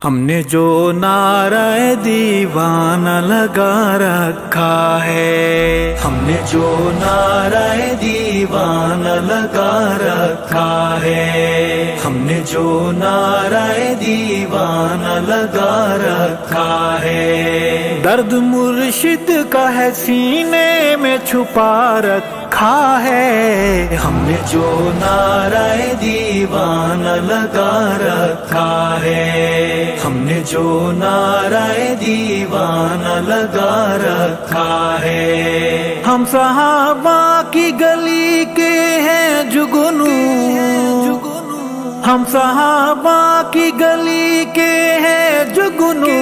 ہم نے جو نعرہ دیوانہ لگا رکھا ہے، ہم نے جو نعرہ دیوانہ لگا رکھا ہے، ہم نے جو نعرہ دیوانہ لگا رکھا ہے، درد مرشد کا ہے سینے میں چھپا رکھا ہے، ہم نے جو نعرہ دیوانہ لگا رکھا ہے، ہم نے جو نعرہ دیوانہ لگا رکھا ہے، ہم صحابہ کی گلی کے ہیں جگنو، ہم صحابہ کی گلی کے ہیں جگنو،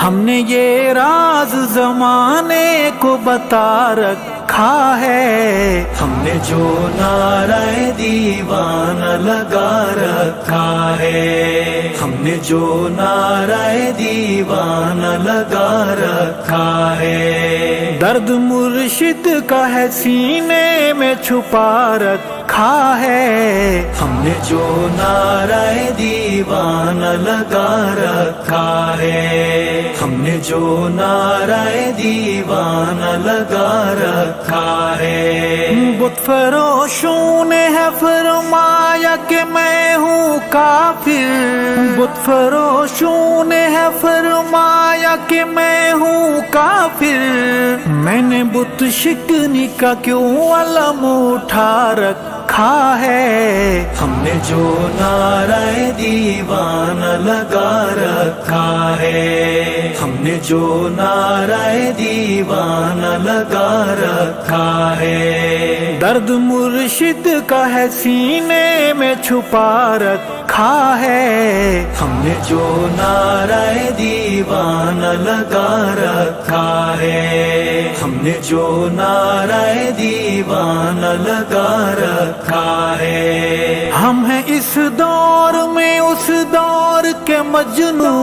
ہم نے یہ راز زمانے کو بتا رکھا ہے، ہم نے جو نعرہ دیوانہ لگا رکھا ہے، ہم نے جو نعرہ دیوانہ لگا رکھا ہے، درد مرشد کا ہے سینے میں چھپا رکھا ہے، ہم نے جو نعرہ دیوانہ لگا رکھا ہے، ہم نے جو نعرہ دیوانہ لگا رکھا ہے، بت فروشوں نے ہے فرمایا کہ میں ہوں کافر، بت فروشوں نے ہے فرمایا کہ میں ہوں کافر، میں نے بت شکنی کا کیوں علم اٹھا رکھا ہے، ہم نے جو نعرہ دیوانہ لگا رکھا ہے، ہم نے جو نعرہ دیوانہ لگا رکھا ہے، درد مرشد کا ہے سینے میں چھپا رکھا ہے، ہم نے جو نعرہ دیوانہ لگا رکھا ہے، ہم نے جو نعرہ دیوانہ لگا رکھا ہے، ہم ہیں اس دور میں اس دور کے مجنوں،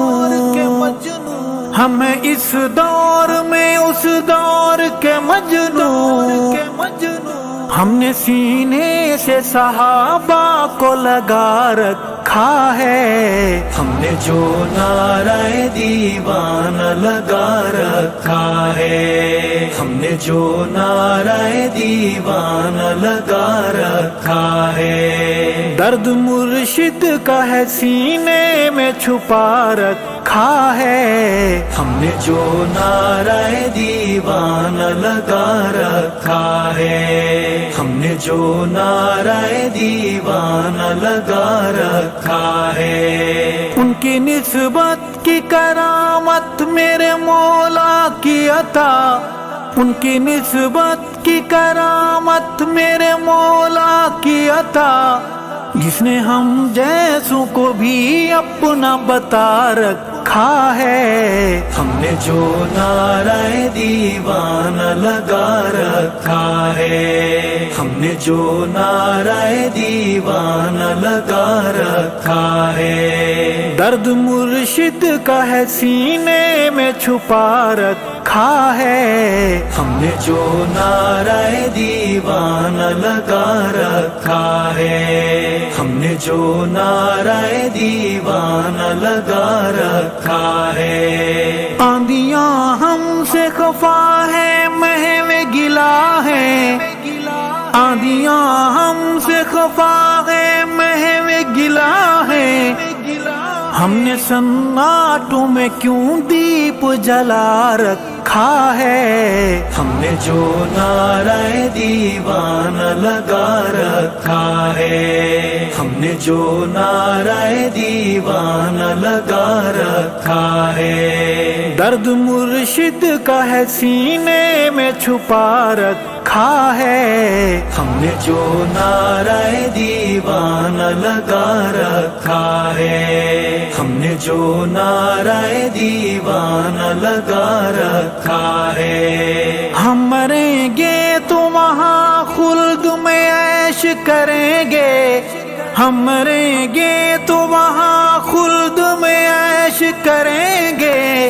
ہم ہیں اس دور میں اس دور کے مجنوں، ہم نے سینے سے صحابہ کو لگا رکھا ہے، ہم نے جو نعرہ دیوانہ لگا رکھا ہے، ہم نے جو نعرہ دیوانہ لگا رکھا ہے، درد مرشد کا ہے سینے میں چھپا رکھا ہے، ہم نے جو نعرہ دیوانہ لگا رکھا ہے، ہم نے جو نعرہ دیوانہ لگا رکھا ہے، ان کی نسبت کی کرامت میرے مولا کی عطا، ان کی نسبت کی کرامت میرے مولا کی عطا، جس نے ہم جیسوں کو بھی اپنا بتا رکھا ہے، ہم نے جو نعرہ دیوانہ لگا رکھا ہے، ہم نے جو نعرہ دیوانہ لگا رکھا ہے، درد مرشد کا ہے سینے میں چھپا رکھا ہے، ہم نے جو نعرہ دیوانہ لگا رکھا ہے، ہم نے جو نعرہ دیوانہ لگا رکھا ہے، آندیاں ہم سے خفا ہے محو گلا ہے، آندیاں ہم سے خفا ہے محو گلا ہے، ہم نے سناٹوں میں کیوں دیپ جلا رکھا ہے، ہم نے جو نعرہ دیوانہ لگا رکھا ہے، ہم نے جو نعرہ دیوانہ لگا رکھا ہے، درد مرشد کا ہے سینے میں چھپا رکھا ہے، ہم نے جو نعرہ دیوانہ لگا رکھا ہے، ہم نے جو نعرہ دیوانہ لگا رکھا ہے، ہم مریں گے تو وہاں خلد میں عیش کریں گے، ہم مریں گے تو وہاں خلد میں عیش کریں گے،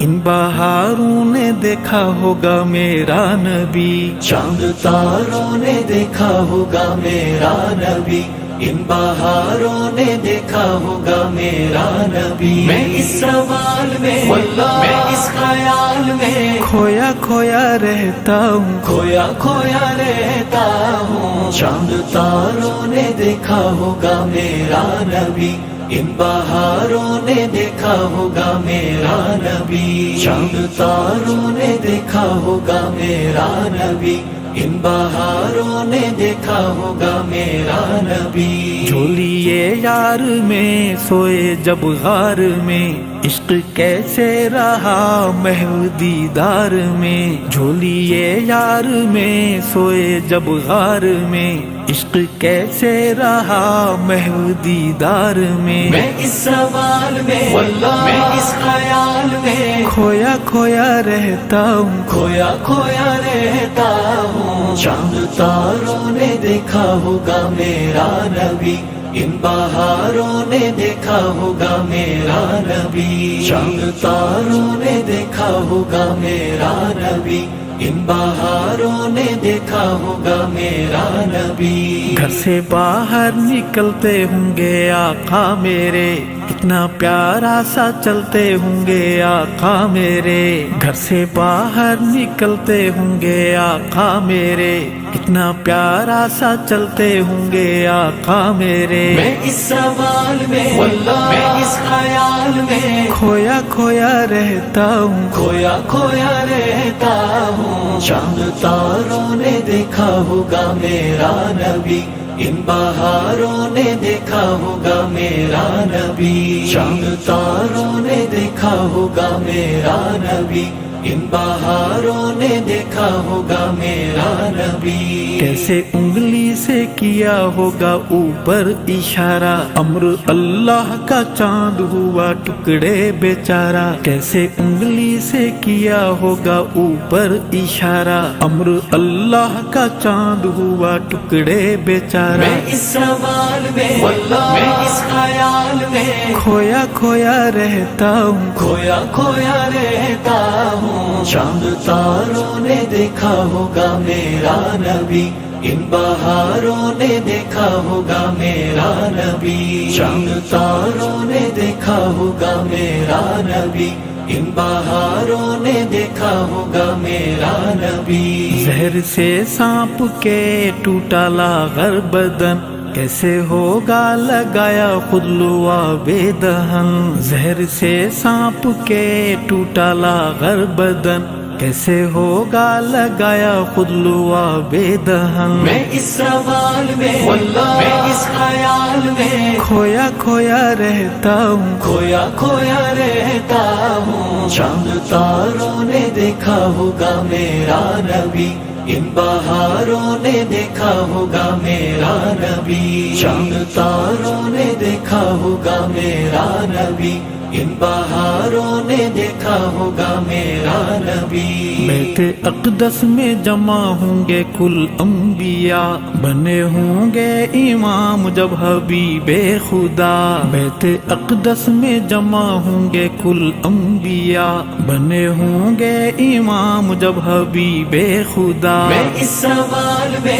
ان بہاروں نے دیکھا ہوگا میرا نبی، چاند تاروں نے دیکھا ہوگا میرا نبی، ان بہاروں نے دیکھا ہوگا میرا نبی۔ میں اس سوال میں میں اس خیال میں کھویا کھویا رہتا ہوں، کھویا کھویا رہتا ہوں۔ چاند تاروں نے دیکھا ہوگا میرا نبی، ان بہاروں نے دیکھا ہوگا میرا نبی، چاند تاروں نے دیکھا ہوگا میرا نبی، ان بہاروں نے دیکھا ہوگا میرا نبی۔ جھولیے یار میں سوئے جب غار میں، عشق کیسے رہا محو دیدار میں، جھولیے یار میں سوئے جب غار میں، عشق کیسے رہا محو دیدار میں اس سوال میں میں اس خیال میں کھویا کھویا رہتا ہوں، کھویا کھویا رہتا ہوں۔ چاند تاروں نے دیکھا ہوگا میرا نبی، ان بہاروں نے دیکھا ہوگا میرا نبی، چاند تاروں نے دیکھا ہوگا میرا نبی، ان بہاروں نے دیکھا ہوگا میرا نبی۔ گھر سے باہر نکلتے ہوں گے آقا میرے، اتنا پیارا سا چلتے ہوں گے آقا میرے، گھر سے باہر نکلتے ہوں گے آقا میرے، اتنا پیارا سا چلتے ہوں گے آقا میرے۔ میں اس سوال میں میں اس خیال میں کھویا کھویا رہتا ہوں، کھویا کھویا رہتا ہوں۔ چاند تاروں نے دیکھا ہوگا میرا نبی، ان بہاروں نے دیکھا ہوگا میرا نبی، چاند تاروں نے دیکھا ہوگا میرا نبی، ان بہاروں نے دیکھا ہوگا میرا نبی۔ کیسے انگلی سے کیا ہوگا اوپر اشارہ، امر اللہ کا چاند ہوا ٹکڑے بیچارہ، کیسے انگلی سے کیا ہوگا اوپر اشارہ، امر اللہ کا چاند ہوا ٹکڑے بیچارہ۔ میں اس سوال میں میں اس خیال میں کھویا کھویا رہتا ہوں، کھویا کھویا رہتا ہوں۔ چاند تاروں نے دیکھا ہوگا میرا نبی، ان بہاروں نے دیکھا ہوگا میرا نبی، چاند تاروں نے دیکھا ہوگا میرا نبی، ان بہاروں نے دیکھا ہوگا میرا نبی۔ زہر سے سانپ کے ٹوٹا لاغر بدن، کیسے ہوگا لگایا خود لوا بے دہن، زہر سے سانپ کے ٹوٹا لاغر بدن، کیسے ہوگا لگایا خود لوا بے دہن۔ میں اس سوال میں میں اس خیال میں کھویا کھویا رہتا ہوں، کھویا کھویا رہتا ہوں۔ چاند تاروں نے دیکھا ہوگا میرا نبی، ان بہاروں نے دیکھا ہوگا میرا نبی، چاند تاروں نے دیکھا ہوگا میرا نبی، ان بہاروں نے دیکھا ہوگا میرا نبی۔ بیت اقدس میں جمع ہوں گے کل انبیاء، بنے ہوں گے امام جب حبیب خدا، بیت اقدس میں جمع ہوں گے کل انبیاء، بنے ہوں گے امام جب حبیب خدا۔ میں اس سوال میں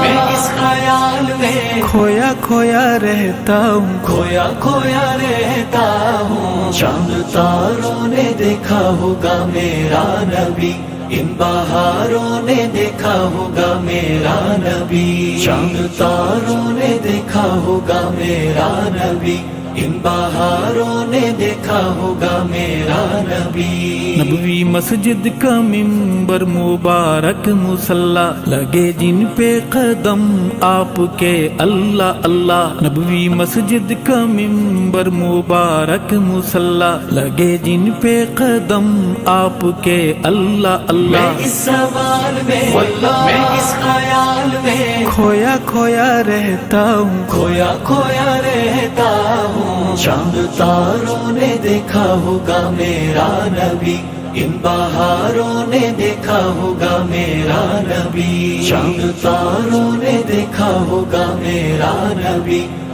میں اس خیال میں کھویا کھویا رہتا ہوں، کھویا کھویا رہتا ہوں۔ چاند تاروں نے دیکھا ہوگا میرا نبی، ان بہاروں نے دیکھا ہوگا میرا نبی، چاند تاروں نے دیکھا ہوگا میرا نبی، ان بہاروں نے دیکھا ہوگا میرا نبی۔ نبوی مسجد کا منبر مبارک مصلی، لگے جن پہ قدم آپ کے اللہ اللہ، نبوی مسجد کا منبر مبارک مصلی، لگے جن پہ قدم آپ کے اللہ اللہ۔ میں اس سوال میں میں اس خیال میں کھویا کھویا رہتا ہوں، کھویا کھویا رہتا ہوں۔ چاند تاروں نے دیکھا ہوگا میرا نبی، ان بہاروں نے دیکھا ہوگا میرا نبی، چاند تاروں نے دیکھا ہوگا میرا نبی،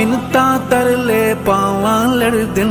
ਮਿੰਨਤਾਂ ਤਰਲੇ ਪਾਵਾਂ ਲੜ ਦਿਨ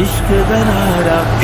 ਇਸ਼ਕ ਦਾ ਨਾਰਾ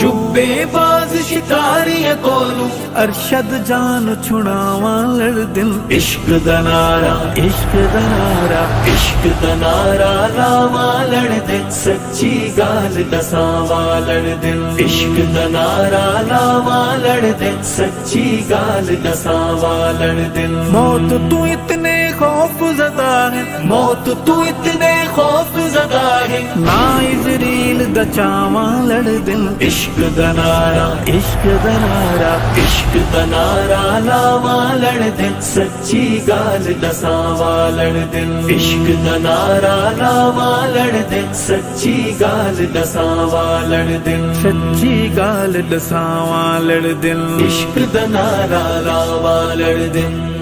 جبے باز شکاریاں کولوں ارشد جان چھڑاواں لڑ دل عشق دا نعرہ عشق دا نعرہ عشق دا نعرہ لاواں لڑ دل سچی گال دساواں لڑ دل عشق دا نعرہ لاواں لڑ دل سچی گال دساواں لڑ دل موت تو اتنے خوف زدہ ہے موت تو اتنے خوف زدہ ہے نا عزریل دا چاواں لڑ دل عشق دا نعرہ عشق دا نعرہ عشق دا نعرہ لاواں لڑ دل سچی گال دساواں لڑ دل عشق دا نعرہ لاواں لڑ دل سچی گال دساواں لڑ دل سچی گال دساواں لڑ دل عشق دا نعرہ لاواں لڑ دل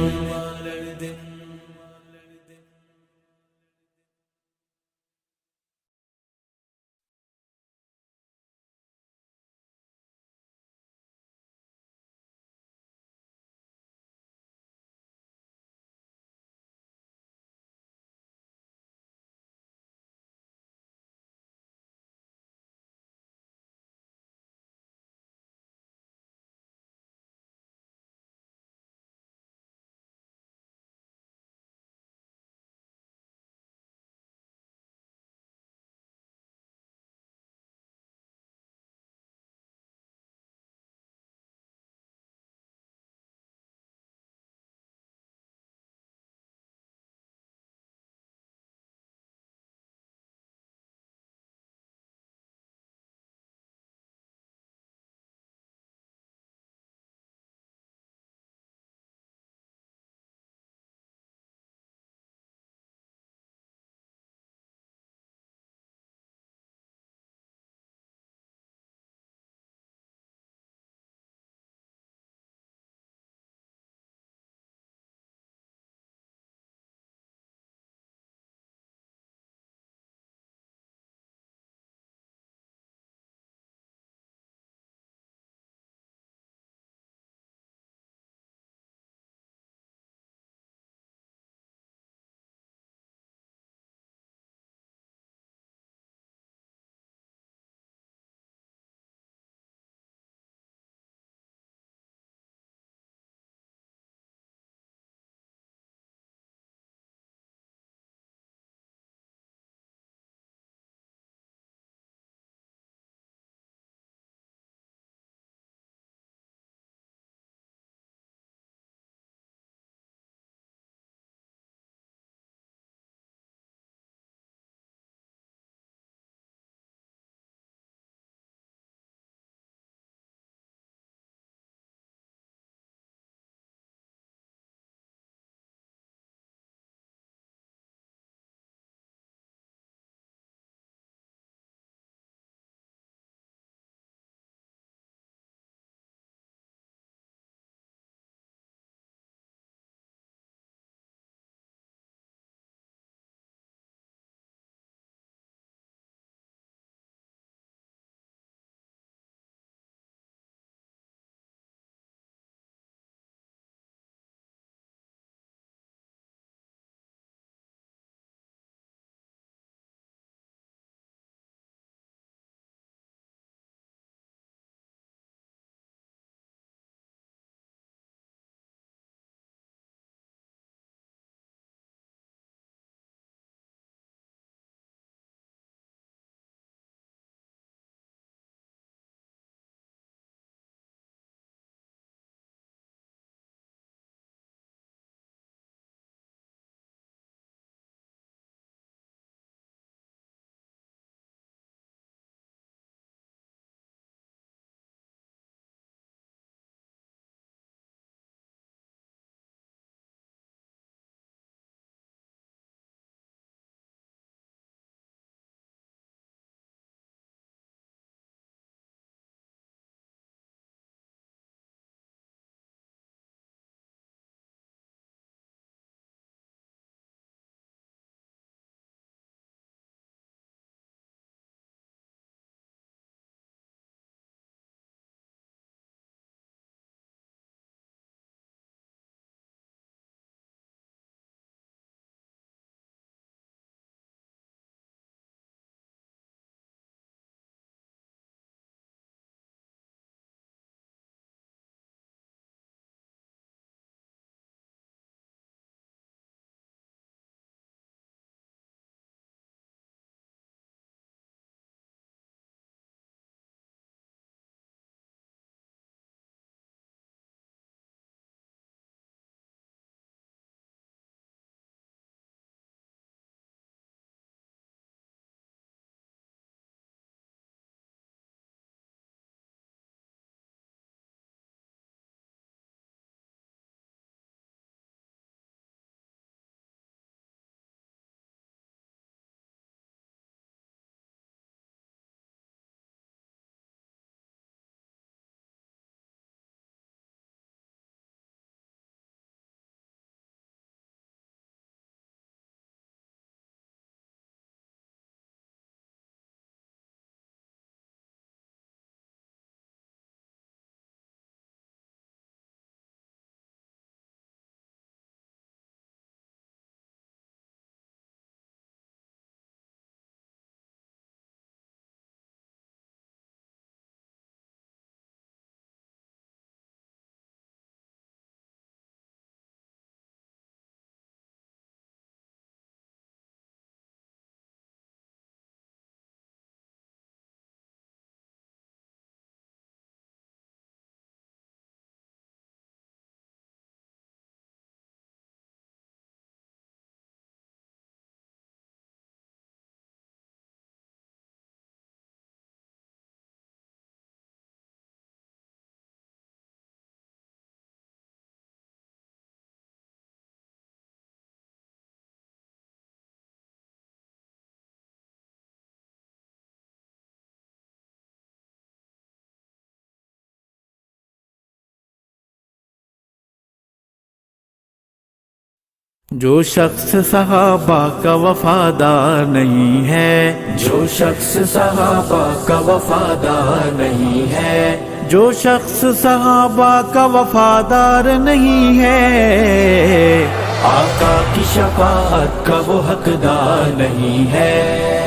جو شخص صحابہ کا وفادار نہیں ہے، جو شخص صحابہ کا وفادار نہیں ہے، جو شخص صحابہ کا وفادار نہیں ہے، آقا کی شفاعت کا وہ حقدار نہیں ہے،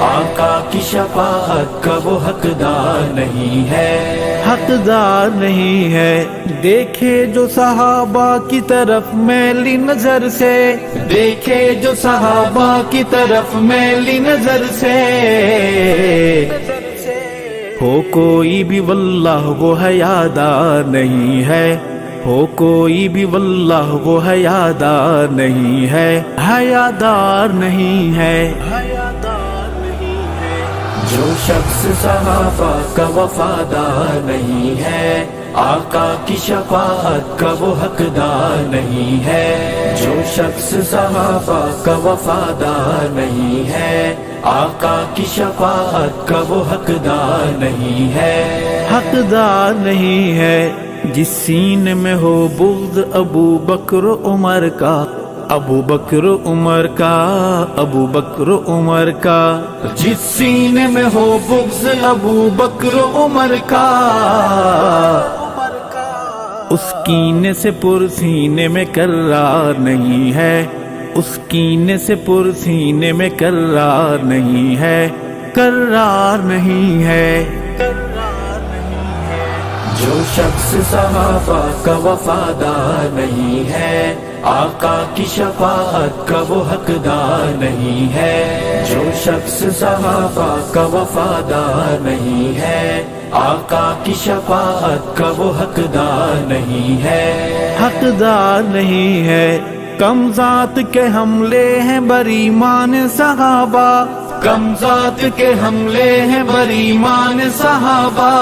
آقا کی شفاعت کا وہ حقدار نہیں ہے، حقدار نہیں ہے۔ دیکھے جو صحابہ کی طرف میلی نظر سے، دیکھے جو صحابہ کی طرف میلی نظر سے، ہو کوئی بھی واللہ وہ حیادار نہیں ہے، ہو کوئی بھی واللہ وہ حیادار نہیں ہے، حیادار نہیں ہے، حیادار نہیں ہے۔ جو شخص صحابہ کا وفادار نہیں ہے، آقا کی شفاعت کا وہ حقدار نہیں ہے، جو شخص صحابہ کا وفادار نہیں ہے، آقا کی شفاعت کا وہ حقدار نہیں ہے، حقدار نہیں ہے۔ جس سینے میں ہو بغض ابو بکر عمر کا، ابو بکر عمر کا، ابو بکر عمر کا، جس سینے میں ہو بغض ابو بکر عمر کا، اس کینے سے پرسینے میں قرار نہیں ہے، اس کینے سے پرسینے میں قرار نہیں ہے، قرار نہیں ہے، قرار نہیں ہے۔ جو شخص صحابہ کا وفادار نہیں ہے، آقا کی شفاعت کا وہ حقدار نہیں ہے، جو شخص صحابہ کا وفادار نہیں ہے، آقا کی شفاعت کا وہ حقدار نہیں ہے، حقدار نہیں ہے۔ کم ذات کے حملے ہیں بریمان صحابہ، کم ذات کے حملے ہیں بریمان صحابہ،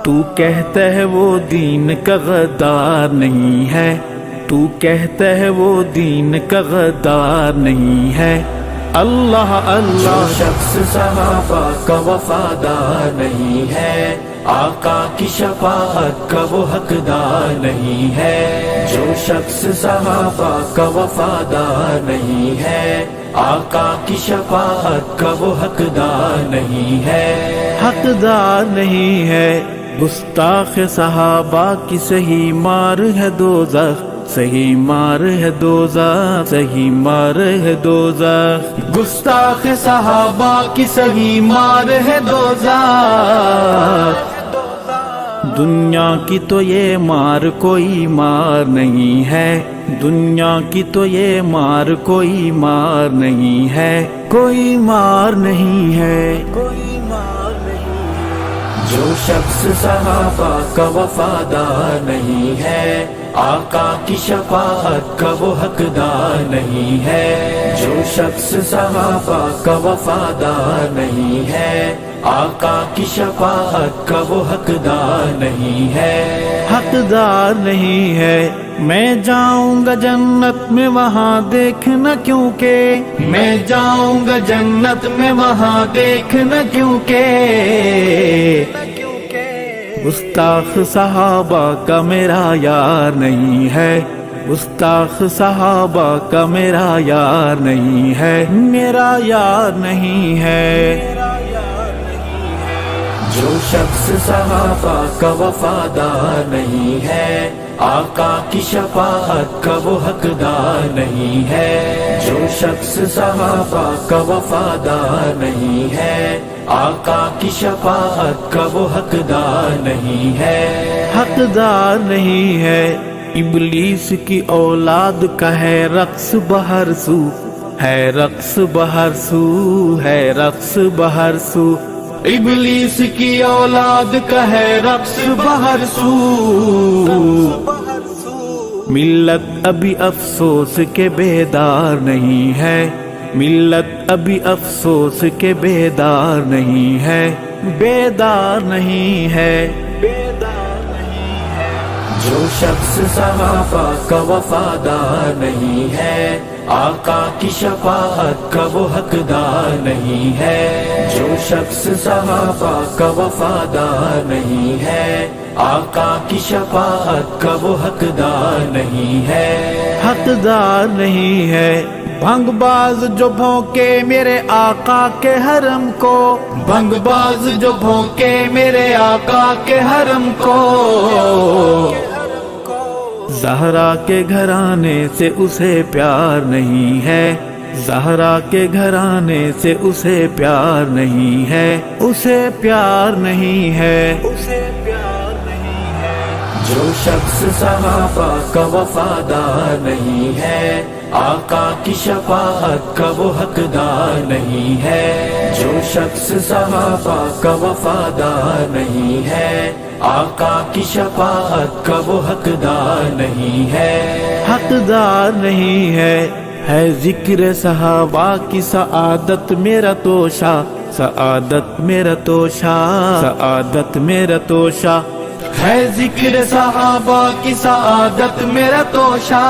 تو کہتا ہے وہ دین کا غدار نہیں ہے، تو کہتا ہے وہ دین کا غدار نہیں ہے۔ اللہ جو اللہ، شخص صحابہ کا وفادار نہیں ہے، آقا کی شفاعت کا وہ حقدار نہیں ہے، جو شخص صحابہ کا وفادار نہیں ہے، آقا کی شفاعت کا وہ حقدار نہیں ہے، حقدار نہیں ہے۔ گستاخ صحابہ کی صحیح مار ہے دوزخ، صحیح مار ہے دوزخ، صحیح مار ہے دوزخ، گستاخ صحابہ کی صحیح مار ہے دوزخ، دنیا کی تو یہ مار کوئی مار نہیں ہے، دنیا کی تو یہ مار کوئی مار نہیں ہے، کوئی مار نہیں ہے، کوئی مار نہیں ہے۔ جو شخص صحابہ کا وفادار نہیں ہے، آقا کی شفاعت کا وہ حقدار نہیں ہے، جو شخص صحابہ کا وفادار نہیں ہے، آقا کی شفاعت کا وہ حقدار نہیں ہے، حقدار نہیں ہے۔ میں جاؤں گا جنت میں وہاں دیکھنا کیونکہ، میں جاؤں گا جنت میں وہاں دیکھنا کیونکہ، گستاخ صحابہ کا میرا یار نہیں ہے، گستاخ صحابہ کا میرا یار نہیں ہے، میرا یار نہیں ہے۔ جو شخص صحابہ کا وفادار نہیں ہے، آقا کی شفاعت کا وہ حقدار نہیں ہے، جو شخص صحابہ کا وفادار نہیں ہے، آقا کی شفاعت کا وہ حقدار نہیں ہے، حقدار نہیں ہے۔ ابلیس کی اولاد کا ہے رقص بہر سو، ہے رقص بہر سو، ہے رقص بہر سو، ابلیس کی اولاد کا ہے رقص بہر سو، ملت ابھی افسوس کے بیدار نہیں ہے، ملت ابھی افسوس کے بیدار نہیں ہے، بیدار نہیں ہے، بیدار نہیں ہے۔ جو شخص صحابہ کا وفادار نہیں ہے، آقا کی شفاعت کا وہ حقدار نہیں ہے، جو شخص صحابہ کا وفادار نہیں ہے، آقا کی شفاعت کا وہ حقدار نہیں ہے، حقدار نہیں ہے۔ بھنگ باز جو بھونکے میرے آقا کے حرم کو، بھنگ باز جو بھونکے میرے آقا کے حرم کو، زہرا کے گھرانے سے اسے پیار نہیں ہے، زہرا کے گھرانے سے اسے پیار نہیں ہے، اسے پیار نہیں ہے، اسے پیار نہیں ہے۔ جو شخص صحابہ کا وفادار نہیں ہے، آقا کی شفاعت کا وہ حقدار نہیں ہے، جو شخص صحابہ کا وفادار نہیں ہے، آقا کی شفاعت کا وہ حقدار نہیں ہے، حقدار نہیں ہے ذکر صحابہ کی سعادت میرا توشہ، سعادت میرا توشہ، سعادت میرا توشہ، ہے ذکر صحابہ کی سعادت میرا توشہ،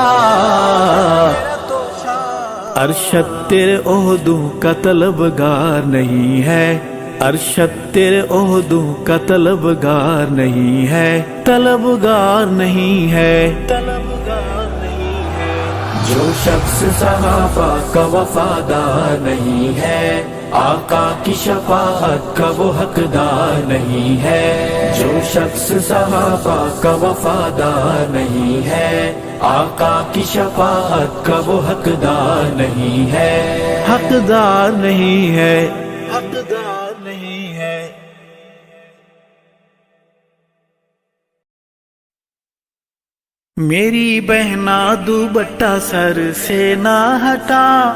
ارشد تیرے عہدوں کا طلبگار نہیں ہے، ارشد تیرے عہدوں کا طلبگار نہیں ہے، طلبگار نہیں ہے، طلبگار نہیں ہے۔ جو شخص صحابہ کا وفادار نہیں ہے، آقا کی شفاعت کا وہ حقدار نہیں ہے، جو شخص صحابہ کا وفادار نہیں ہے، آقا کی شفاعت کا وہ حقدار نہیں ہے، حقدار نہیں ہے، حقدار نہیں ہے۔ میری بہنا دوپٹہ سر سے نہ ہٹا،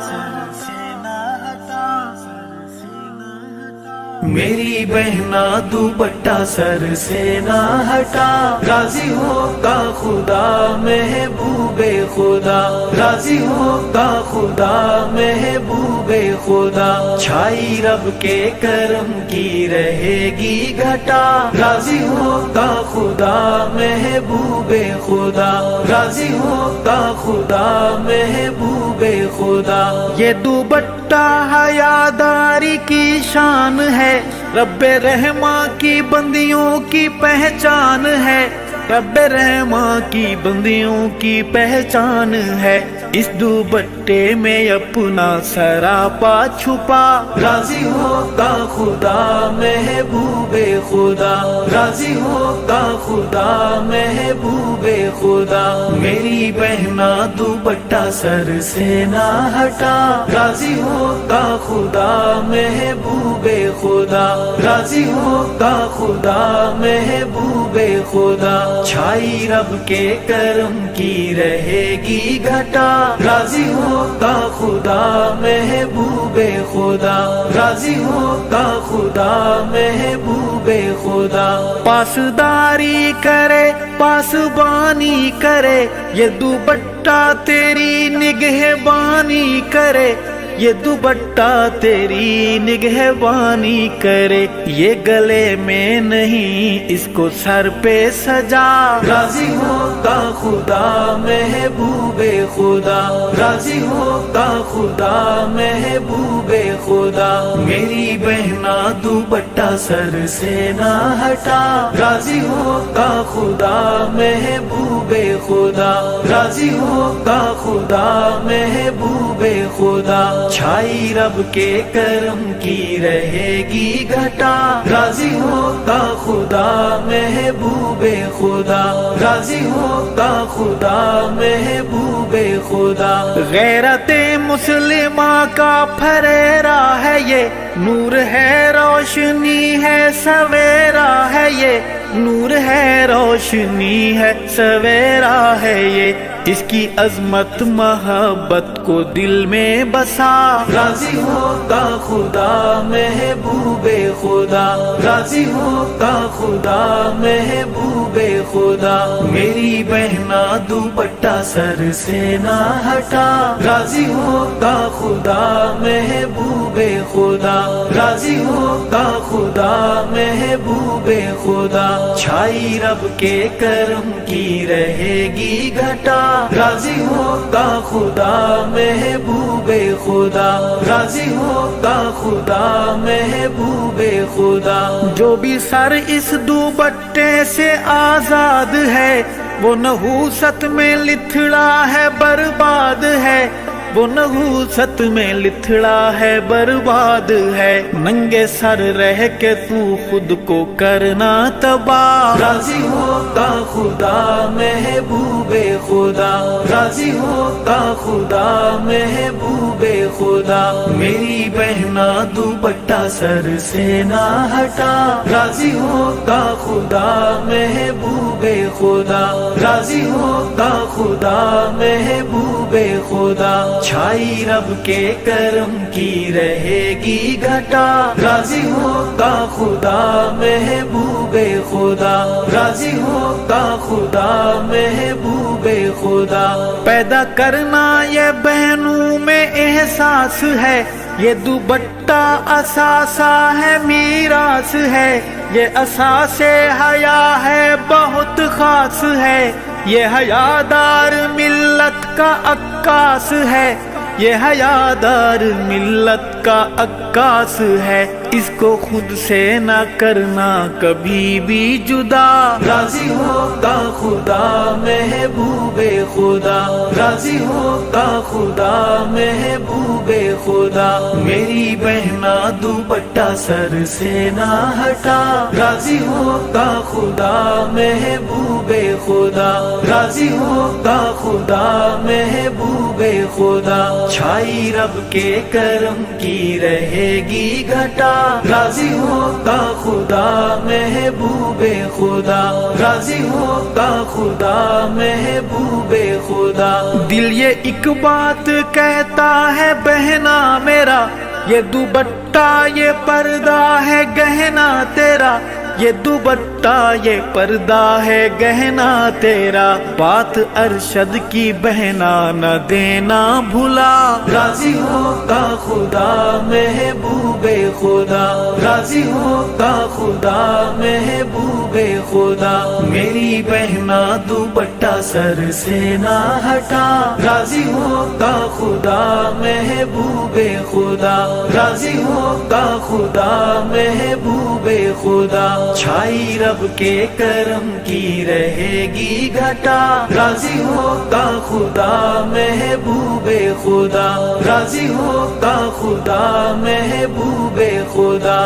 میری بہنا دوپٹہ سر سے نہ ہٹا، راضی ہوگا خدا محبوب خدا، راضی ہوگا خدا محبوب خدا، چھائی رب کے کرم کی رہے گی گھٹا، راضی ہوگا خدا محبوب خدا، راضی ہوگا خدا محبوب خدا۔ یہ دوپٹہ حیاداری کی شان ہے، رب رحماں کی بندیوں کی پہچان ہے، رب رحماں کی بندیوں کی پہچان ہے، اس دوپٹے میں اپنا سراپا چھپا، راضی ہوگا خدا محبوب خدا، راضی ہوگا خدا محبوب خدا، میری بہنا دوپٹہ سر سے نہ ہٹا، راضی ہوگا خدا محبوب خدا، راضی ہوگا خدا محبوب خدا، چھائی رب کے کرم کی رہے گی گھٹا، راضی ہوگا خدا محبوب خدا، راضی ہوگا خدا محبوب خدا۔ پاسداری کرے پاسبانی کرے، یہ دوپٹہ تیری نگہبانی کرے، یہ دوپٹہ تیری نگہبانی کرے، یہ گلے میں نہیں اس کو سر پہ سجا، راضی ہوگا خدا محبوب خدا، راضی ہوگا خدا محبوب خدا، میری بہنا دوپٹہ سر سے نہ ہٹا، راضی ہوگا خدا محبوب خدا، راضی ہوگا خدا محبوب خدا، چھائی رب کے کرم کی رہے گی گھٹا، راضی ہوگا خدا محبوب خدا، راضی ہوگا خدا محبوب خدا۔ غیرت مسلمہ کا پھریرا ہے یہ، نور ہے روشنی ہے سویرا ہے یہ، نور ہے روشنی ہے سویرا ہے یہ، اس کی عظمت محبت کو دل میں بسا، راضی ہوگا خدا محبوب خدا، راضی ہوگا خدا محبوب خدا، میری بہنا دوپٹہ سر سے نہ ہٹا، راضی ہوگا خدا محبوب خدا، راضی ہوگا خدا محبوب خدا، چھائی رب کے کرم کی رہے گی گھٹا، راضی ہوگا خدا محبوب خدا راضی ہوگا خدا محبوب خدا جو بھی سر اس دوپٹے سے آزاد ہے وہ نحوست میں لتھڑا ہے برباد ہے، وہ نحوست میں لتھڑا ہے برباد ہے، ننگے سر رہ کے تو خود کو کرنا تباہ۔ راضی ہوگا خدا محبوب خدا راضی ہوگا خدا محبوب خدا میری بہنا دوپٹہ سر سے نہ ہٹا، راضی ہوگا خدا محبوب خدا راضی ہوگا خدا محبوب خدا چھائی رب کے کرم کی رہے گی گھٹا، راضی ہوگا خدا محبوب خدا راضی ہوگا خدا محبوب خدا پیدا کرنا یہ بہنوں میں احساس ہے، یہ دوپٹہ اثاثہ ہے میراث ہے، یہ اساس حیا ہے بہت خاص ہے، یہ حیادار ملت کا عکاس ہے، یہ حیادار ملت کا عکاس ہے، اس کو خود سے نہ کرنا کبھی بھی جدا۔ راضی ہوگا خدا محبوب خدا راضی ہوگا خدا محبوب خدا میری بہنا دوپٹہ سر سے نہ ہٹا، راضی ہوگا خدا محبوب خدا راضی ہوگا خدا محبوب خدا چھائی رب کے کرم کی رہے گی گھٹا، راضی ہوگا خدا محبوب خدا راضی ہوگا خدا محبوب خدا دل یہ ایک بات کہتا ہے بہنا میرا، یہ دوپٹہ یہ پردہ ہے گہنا تیرا، یہ دوپٹہ یہ پردہ ہے گہنا تیرا، بات ارشد کی بہنا نہ دینا بھلا۔ راضی ہوگا خدا محبوب خدا راضی ہوگا خدا محبوب خدا میری بہنا دوپٹہ سر سے نہ ہٹا، راضی ہوگا خدا محبوب خدا راضی ہوگا خدا محبوب خدا چھائی رب کے کرم کی رہے گی گھٹا، راضی ہوگا خدا محبوب خدا راضی ہوگا خدا محبوب خدا۔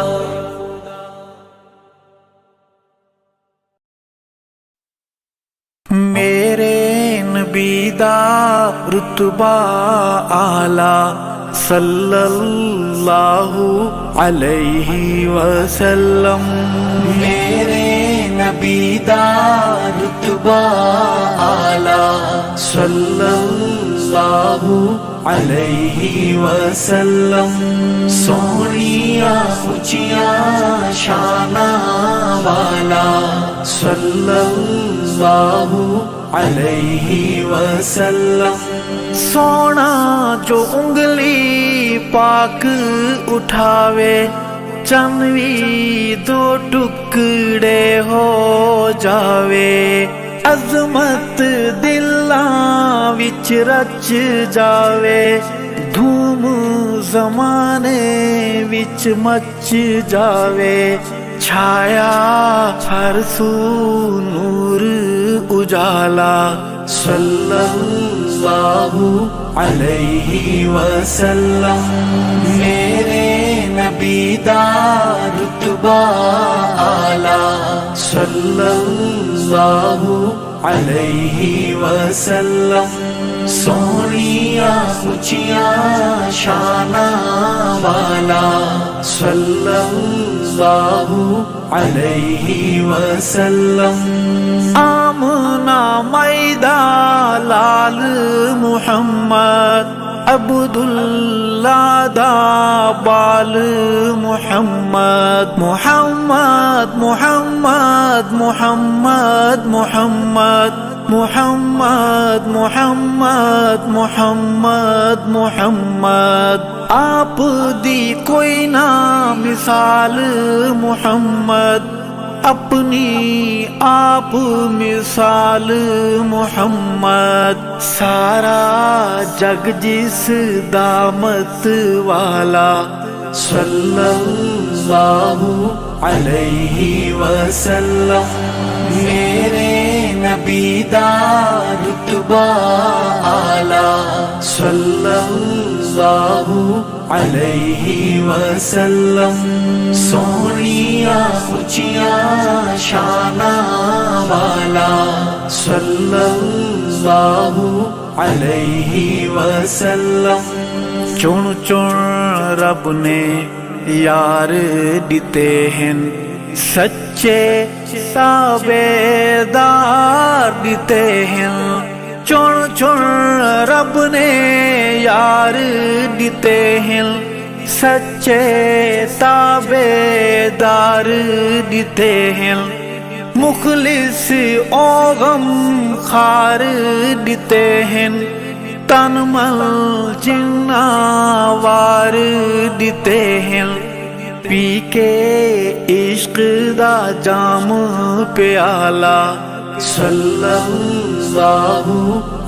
میرے نبی دا رتبہ اعلیٰ صلی اللہ علیہ وسلم، میرے نبی دا رتبہ اعلیٰ صلی اللہ علیہ وسلم، سونیاں اونچیاں شاناں والا صلی اللہ علیہ وسلم، سونا جو انگلی پاک اٹھاوے چنوی دو ٹکڑے ہو جاوے، عظمت دلاں وچ رچ جاوے، دھوم زمانے وچ مچ جاوے، چھایا ہر سو نور اجالا صلی اللہ علیہ وسلم، میرے نبی دا رتبہ اعلیٰ صلی اللہ علیہ وسلم، سونیاں اونچیاں شاناں والا صلی اللہ علیہ وسلم، آمنہ میدہ لال محمد، عبداللہ دا بال محمد، محمد محمد محمد محمد محمد محمد محمد محمد، آپ دی کوئی نہ مثال محمد، اپنی آپ مثال محمد، سارا جگ جس دامت والا صلی اللہ علیہ وسلم، میرے نبی دا رتبہ اعلیٰ صلی اللہ علیہ وسلم، سونیا اونچیاں شاناں والا صلی اللہ علیہ وسلم، چن چن رب نے یار دیتے ہیں، سچے تابعدار دیتے ہیں، چن چن رب نے یار دیتے ہیں، سچے تابعدار دیتے ہیں، مخلص او غم خار دیتے ہیں، تن مل جنا وار دیتے ہیں، پی کے عشق دا جام پیالہ صلی اللہ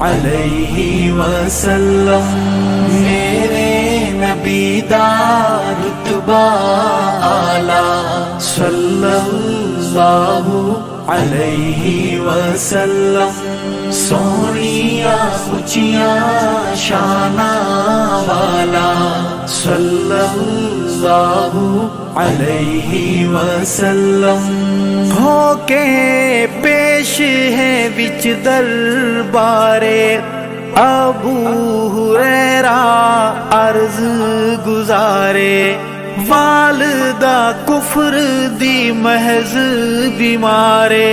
علیہ وسلم، میرے نبی دا رتبہ اعلیٰ صلی اللہ علیہ وسلم، سونیا اونچیاں شاناں والا صلی اللہ علیہ وسلم، ہو کے پیش ہے وچ دربارے ابو ہریرہ عرض گزارے، والدہ کفر دی محض بیمارے،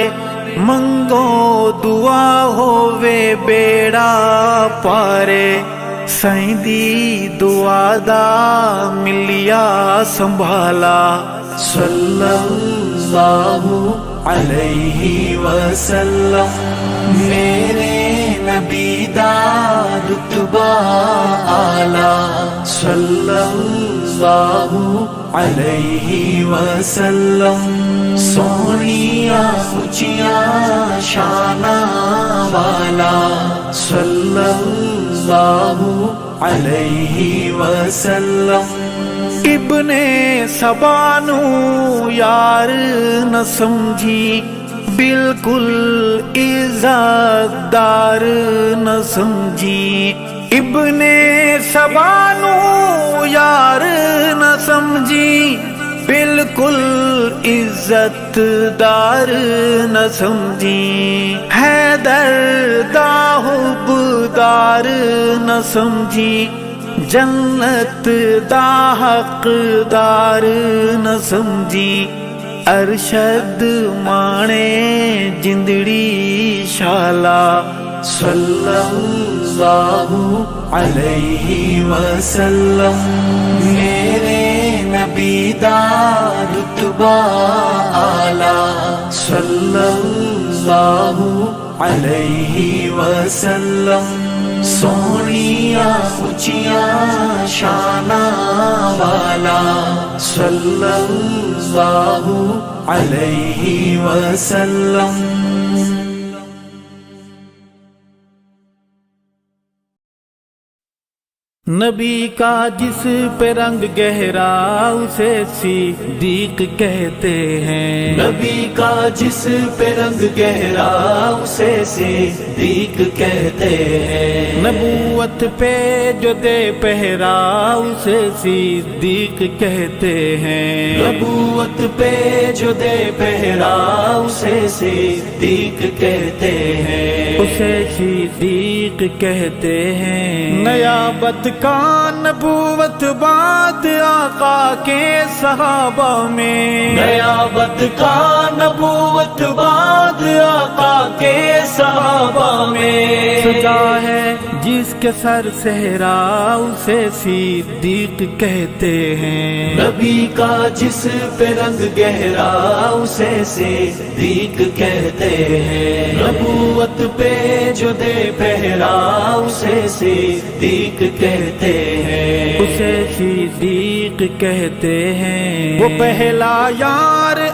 منگو دعا ہووے بیڑا پارے، سائیں دی دعا دا ملیا سنبھالا صلی اللہ علیہ وسلم، میرے نبی دا رتبہ اعلیٰ صلی اللہ علیہ وسلم، سونیا اونچیاں شاناں والا صلی اللہ علیہ وسلم، ابن سبانو یار نہ سمجھی، بالکل عزت دار نہ سمجھی، ابن سبانو یار نہ سمجھی، بالکل عزت دار نہ سمجھی، حیدر دا حبدار نہ سمجھی، جنت دا حقدار نہ سمجھی، ارشد مانے جندڑی شالا صلی اللہ علیہ وسلم، میرے نبی دا رتبہ اعلیٰ صلی اللہ علیہ وسلم، سونیا اونچیاں شاناں والا صلی اللہ علیہ وسلم، نبی کا جس پہ رنگ گہرا اسے صدیق کہتے ہیں، نبی کا جس پہ رنگ گہرا اسے صدیق کہتے ہیں، نبوت پہ جو دے پہرا اسے صدیق کہتے ہیں، نبوت پہ جو دے پہرا اسے صدیق کہتے ہیں، اسے صدیق کہتے ہیں، نیابت کا نبوت بعد آقا کے صحابہ میں، نیابت کا نبوت بعد آقا کے صحابہ میں، سجا ہے جس کے سر صحرا اسے صدیق کہتے ہیں، نبی کا جس پہ رنگ گہرا اسے صدیق کہتے ہیں، نبوت پہ جو دے پہرا اسے صدیق کہتے ہیں، اسے صدیق کہتے ہیں، وہ پہلا یار